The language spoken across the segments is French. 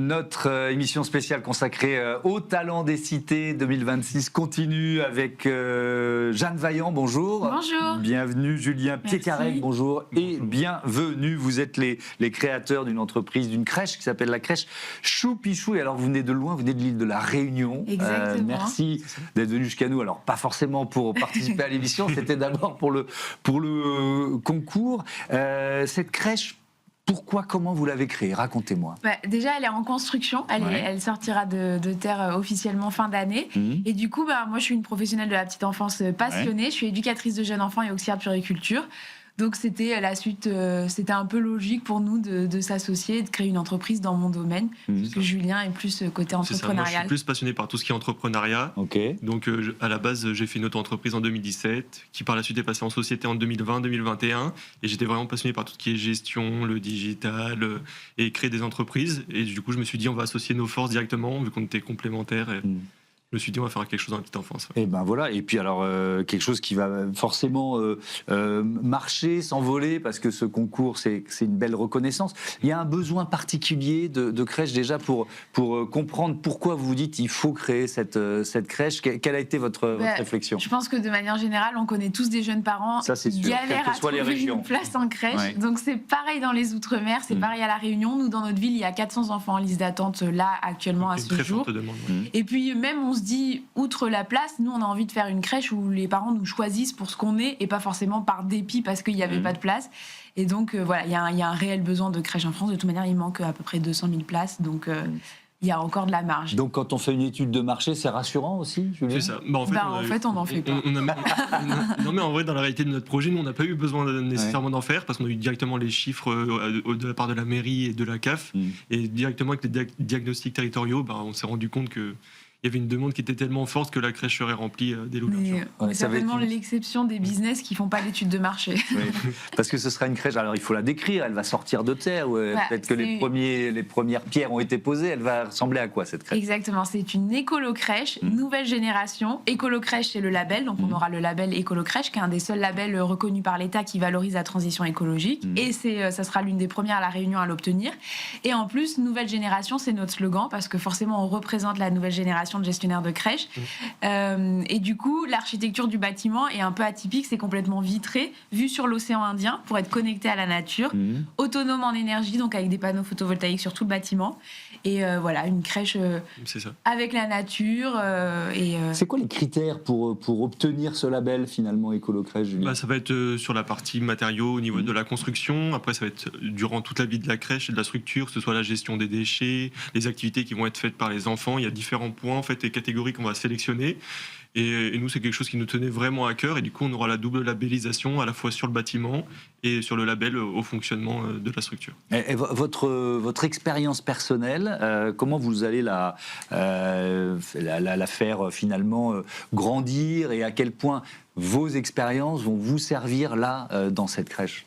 Notre émission spéciale consacrée aux talents des cités 2026 continue avec Jeanne Vaillant, bonjour. Bonjour. Bienvenue Julien Pied-Carrec, bonjour. Et bienvenue, vous êtes les créateurs d'une entreprise, d'une crèche qui s'appelle la crèche Choupichou. Et alors vous venez de loin, vous venez de l'île de la Réunion. Exactement. Merci d'être venu jusqu'à nous. Alors pas forcément pour participer à l'émission, c'était d'abord pour le concours. Cette crèche, pourquoi, comment vous l'avez créée? Racontez-moi. Déjà, elle est en construction. Elle sortira de terre officiellement fin d'année. Et du coup, moi, je suis une professionnelle de la petite enfance passionnée. Je suis éducatrice de jeunes enfants et auxiliaire de puériculture. Donc, c'était la suite. C'était un peu logique pour nous de s'associer et de créer une entreprise dans mon domaine. Parce que Julien est plus côté entrepreneurial. Moi, je suis plus passionné par tout ce qui est entrepreneuriat. Okay. Donc, à la base, j'ai fait une auto-entreprise en 2017, qui par la suite est passée en société en 2020-2021. Et j'étais vraiment passionné par tout ce qui est gestion, le digital et créer des entreprises. Et du coup, je me suis dit, on va associer nos forces directement, vu qu'on était complémentaires. Et je me suis dit, on va faire quelque chose dans la petite enfance. Et ben voilà, et puis alors quelque chose qui va forcément marcher, s'envoler, parce que ce concours, c'est une belle reconnaissance. Il y a un besoin particulier de crèche déjà pour comprendre pourquoi vous vous dites il faut créer cette crèche. Quelle a été votre réflexion? Je pense que de manière générale, on connaît tous des jeunes parents qui galèrent à trouver une place en crèche. Ouais. Donc c'est pareil dans les Outre-mer, c'est pareil à La Réunion. Nous, dans notre ville, il y a 400 enfants en liste d'attente là actuellement à ce jour. Et puis même, on se dit, outre la place, nous on a envie de faire une crèche où les parents nous choisissent pour ce qu'on est et pas forcément par dépit parce qu'il n'y avait pas de place. Et donc voilà, il y a un réel besoin de crèche en France. De toute manière, il manque à peu près 200 000 places, donc il y a encore de la marge. Donc quand on fait une étude de marché, c'est rassurant aussi, Julien? C'est ça. En fait, on n'en fait pas. Non, mais en vrai, dans la réalité de notre projet, nous, on n'a pas eu besoin nécessairement d'en faire parce qu'on a eu directement les chiffres de la part de la mairie et de la CAF. Et directement avec les diagnostics territoriaux, on s'est rendu compte que il y avait une demande qui était tellement forte que la crèche serait remplie dès l'ouverture. C'est certainement l'exception des business qui ne font pas l'étude de marché. Oui, parce que ce sera une crèche, alors il faut la décrire, elle va sortir de terre, peut-être que les premières pierres ont été posées, elle va ressembler à quoi cette crèche? Exactement, c'est une écolo-crèche, nouvelle génération. Écolo-crèche, c'est le label, donc on aura le label écolo-crèche, qui est un des seuls labels reconnus par l'État qui valorise la transition écologique. Et ça sera l'une des premières à La Réunion à l'obtenir. Et en plus, nouvelle génération, c'est notre slogan, parce que forcément on représente la nouvelle génération de gestionnaires de crèche. Et du coup, l'architecture du bâtiment est un peu atypique, c'est complètement vitré, vu sur l'océan Indien, pour être connecté à la nature, autonome en énergie, donc avec des panneaux photovoltaïques sur tout le bâtiment. Et voilà, une crèche avec la nature. C'est quoi les critères pour obtenir ce label finalement écolo-crèche, Julien? Ça va être sur la partie matériaux au niveau de la construction. Après, ça va être durant toute la vie de la crèche et de la structure, que ce soit la gestion des déchets, les activités qui vont être faites par les enfants. Il y a différents points, en fait, et catégories qu'on va sélectionner. Et nous, c'est quelque chose qui nous tenait vraiment à cœur. Et du coup, on aura la double labellisation, à la fois sur le bâtiment et sur le label au fonctionnement de la structure. Et votre expérience personnelle, comment vous allez la faire finalement grandir, et à quel point vos expériences vont vous servir là, dans cette crèche?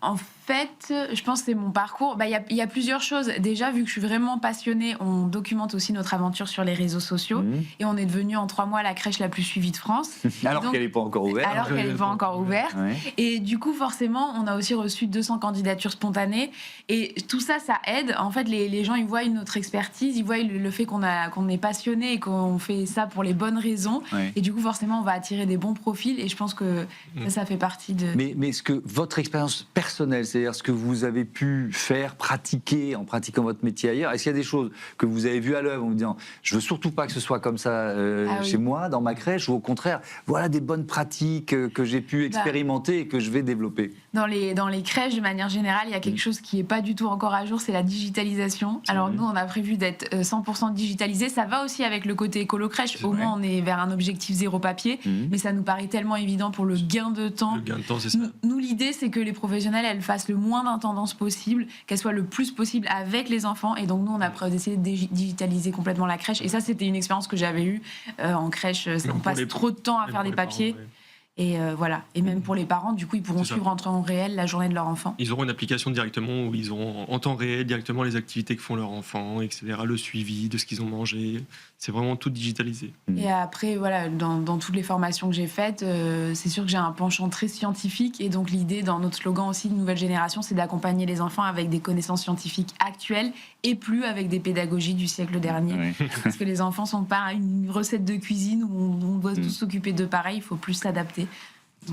En fait, je pense que c'est mon parcours. Il y a plusieurs choses. Déjà, vu que je suis vraiment passionnée, on documente aussi notre aventure sur les réseaux sociaux. Et on est devenu en 3 mois la crèche la plus suivie de France. Alors qu'elle n'est pas encore ouverte. Alors qu'elle n'est pas encore ouverte. Et du coup, forcément, on a aussi reçu 200 candidatures spontanées. Et tout ça, ça aide. En fait, les gens, ils voient notre expertise, ils voient le fait qu'on est passionné et qu'on fait ça pour les bonnes raisons. Et du coup, forcément, on va attirer des bons profils. Et je pense que ça fait partie de... Mais ce que votre expérience personnelle, c'est-à-dire ce que vous avez pu faire, pratiquer en pratiquant votre métier ailleurs, est-ce qu'il y a des choses que vous avez vues à l'œuvre en vous disant je veux surtout pas que ce soit comme ça chez moi, dans ma crèche, ou au contraire, voilà des bonnes pratiques que j'ai pu expérimenter et que je vais développer? Dans les crèches, de manière générale, il y a quelque chose qui n'est pas du tout encore à jour, c'est la digitalisation. Alors nous, on a prévu d'être 100% digitalisé. Ça va aussi avec le côté écolo-crèche. Au moins, on est vers un objectif zéro papier. Mais ça nous paraît tellement évident pour le gain de temps. Le gain de temps, c'est ça. Nous, l'idée, c'est que les professionnels, elles fassent le moins d'intendance possible, qu'elles soient le plus possible avec les enfants. Et donc, nous, on a prévu d'essayer de digitaliser complètement la crèche. Et ça, c'était une expérience que j'avais eue en crèche. On passe trop de temps à faire des papiers. Et voilà. Et même pour les parents, du coup, ils pourront suivre en temps réel la journée de leur enfant. Ils auront une application directement où ils auront en temps réel directement les activités que font leurs enfants, etc. Le suivi de ce qu'ils ont mangé. C'est vraiment tout digitalisé. Et après, voilà, dans toutes les formations que j'ai faites, c'est sûr que j'ai un penchant très scientifique. Et donc, l'idée dans notre slogan aussi de Nouvelle Génération, c'est d'accompagner les enfants avec des connaissances scientifiques actuelles et plus avec des pédagogies du siècle dernier. Oui. Parce que les enfants ne sont pas une recette de cuisine où on doit tous s'occuper de pareil, il faut plus s'adapter.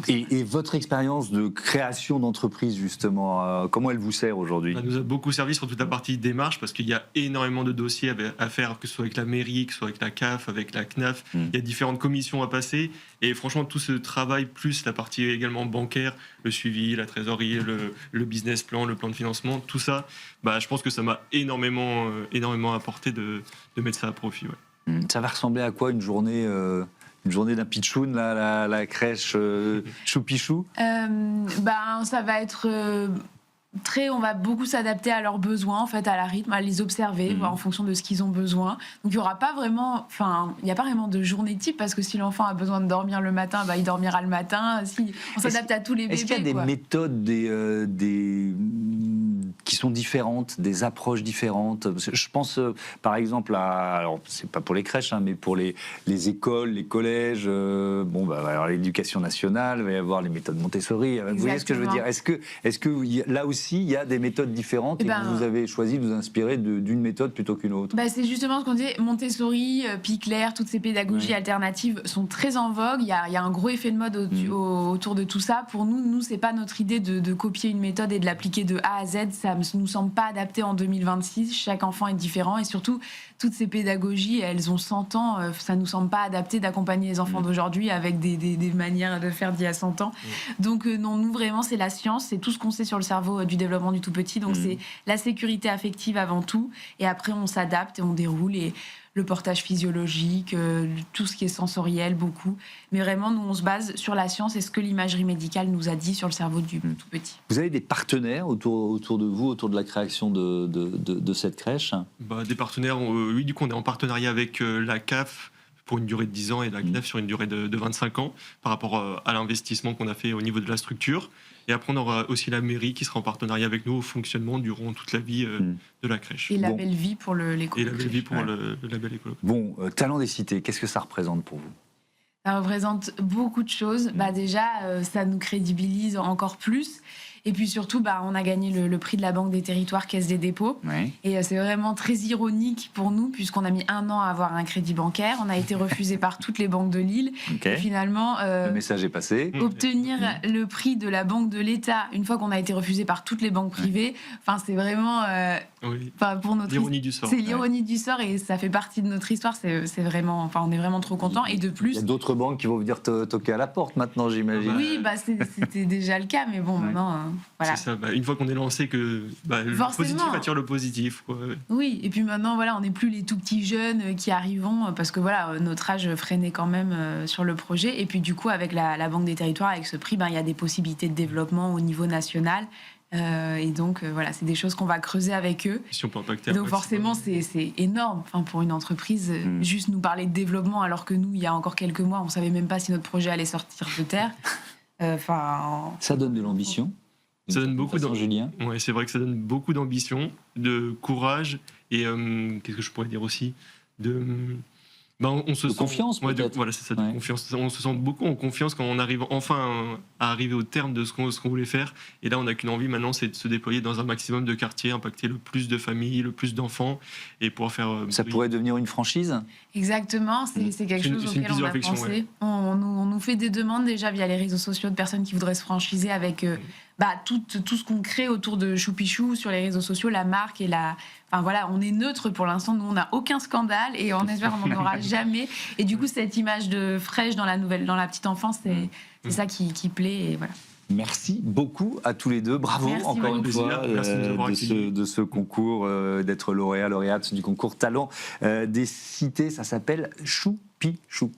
Et votre expérience de création d'entreprise, justement, comment elle vous sert aujourd'hui ? Ça nous a beaucoup servi sur toute la partie démarche, parce qu'il y a énormément de dossiers à faire, que ce soit avec la mairie, que ce soit avec la CAF, avec la CNAF. Il y a différentes commissions à passer. Et franchement, tout ce travail, plus la partie également bancaire, le suivi, la trésorerie, le business plan, le plan de financement, tout ça, je pense que ça m'a énormément apporté de mettre ça à profit. Ouais. Ça va ressembler à quoi une journée d'un pitchoun, la crèche Choupichou? Ça va être on va beaucoup s'adapter à leurs besoins, en fait, à la rythme, à les observer, voir en fonction de ce qu'ils ont besoin. Donc il y aura pas vraiment, il n'y a pas vraiment de journée type, parce que si l'enfant a besoin de dormir le matin, il dormira le matin. Si on s'adapte à tous les bébés. Est-ce qu'il y a des méthodes, qui sont différentes, des approches différentes? Je pense par exemple alors c'est pas pour les crèches, mais pour les écoles, les collèges, alors l'éducation nationale, il va y avoir les méthodes Montessori. Vous voyez ce que je veux dire? Est-ce que là aussi il y a des méthodes différentes et que vous avez choisi de vous inspirer d'une méthode plutôt qu'une autre? C'est justement ce qu'on disait, Montessori, Picler, toutes ces pédagogies alternatives sont très en vogue. Il y a un gros effet de mode autour de tout ça. Pour nous, c'est pas notre idée de copier une méthode et de l'appliquer de A à Z. Ça ne nous semble pas adapté en 2026. Chaque enfant est différent et surtout, toutes ces pédagogies, elles ont 100 ans. Ça ne nous semble pas adapté d'accompagner les enfants d'aujourd'hui avec des manières de faire d'il y a 100 ans. Donc non, nous vraiment, c'est la science, c'est tout ce qu'on sait sur le cerveau du développement du tout petit. Donc c'est la sécurité affective avant tout. Et après, on s'adapte et on déroule. Et le portage physiologique, tout ce qui est sensoriel, beaucoup. Mais vraiment, nous, on se base sur la science et ce que l'imagerie médicale nous a dit sur le cerveau du tout petit. Vous avez des partenaires autour de vous, autour de la création de cette crèche? Des partenaires, oui, du coup, on est en partenariat avec la CAF pour une durée de 10 ans et la CNAF sur une durée de 25 ans par rapport à l'investissement qu'on a fait au niveau de la structure. Et après, on aura aussi la mairie qui sera en partenariat avec nous au fonctionnement durant toute la vie de la crèche. Et la belle vie pour l'écolo. Et la belle vie pour le label écolo. Bon, Talent des cités, qu'est-ce que ça représente pour vous? Ça représente beaucoup de choses. Déjà, ça nous crédibilise encore plus. Et puis surtout, on a gagné le prix de la Banque des Territoires Caisse des Dépôts. Oui. Et c'est vraiment très ironique pour nous, puisqu'on a mis 1 an à avoir un crédit bancaire. On a été refusé par toutes les banques de Lille. Okay. Et finalement, le message est passé. Obtenir le prix de la Banque de l'État, une fois qu'on a été refusé par toutes les banques privées, c'est vraiment... pour notre l'ironie du sort. C'est l'ironie du sort et ça fait partie de notre histoire. C'est vraiment... on est vraiment trop contents. Et de plus... Il y a d'autres banques qui vont venir toquer à la porte maintenant, j'imagine. Oui, c'était déjà le cas, mais bon, maintenant... Voilà. C'est ça, une fois qu'on est lancé, que le positif attire le positif. Quoi. Oui, et puis maintenant, on n'est plus les tout petits jeunes qui arrivons, parce que notre âge freinait quand même sur le projet. Et puis du coup, avec la Banque des Territoires, avec ce prix, il y a des possibilités de développement au niveau national. Et donc, c'est des choses qu'on va creuser avec eux. Si on peut impacter. Donc forcément, c'est énorme pour une entreprise. Juste nous parler de développement, alors que nous, il y a encore quelques mois, on ne savait même pas si notre projet allait sortir de terre. Ça donne de l'ambition. Ça donne beaucoup Julien. Ouais, c'est vrai que ça donne beaucoup d'ambition, de courage et qu'est-ce que je pourrais dire aussi on se de sent confiance peut-être. Voilà, c'est ça, de confiance. On se sent beaucoup en confiance quand on arrive enfin à arriver au terme de ce qu'on voulait faire. Et là, on n'a qu'une envie maintenant, c'est de se déployer dans un maximum de quartiers, impacter le plus de familles, le plus d'enfants et pouvoir faire. Ça pourrait devenir une franchise. Exactement, c'est quelque chose auquel on a pensé. Ouais. On nous fait des demandes déjà via les réseaux sociaux de personnes qui voudraient se franchiser avec tout ce qu'on crée autour de Choupichou sur les réseaux sociaux, la marque et on est neutre pour l'instant. Nous, on n'a aucun scandale et on espère qu'on n'en aura jamais. Et du coup, cette image de fraîche dans la petite enfance, c'est ça qui plaît. Et voilà. Merci beaucoup à tous les deux. Bravo encore une fois de ce concours, d'être lauréate du concours Talent des cités. Ça s'appelle Choupichou.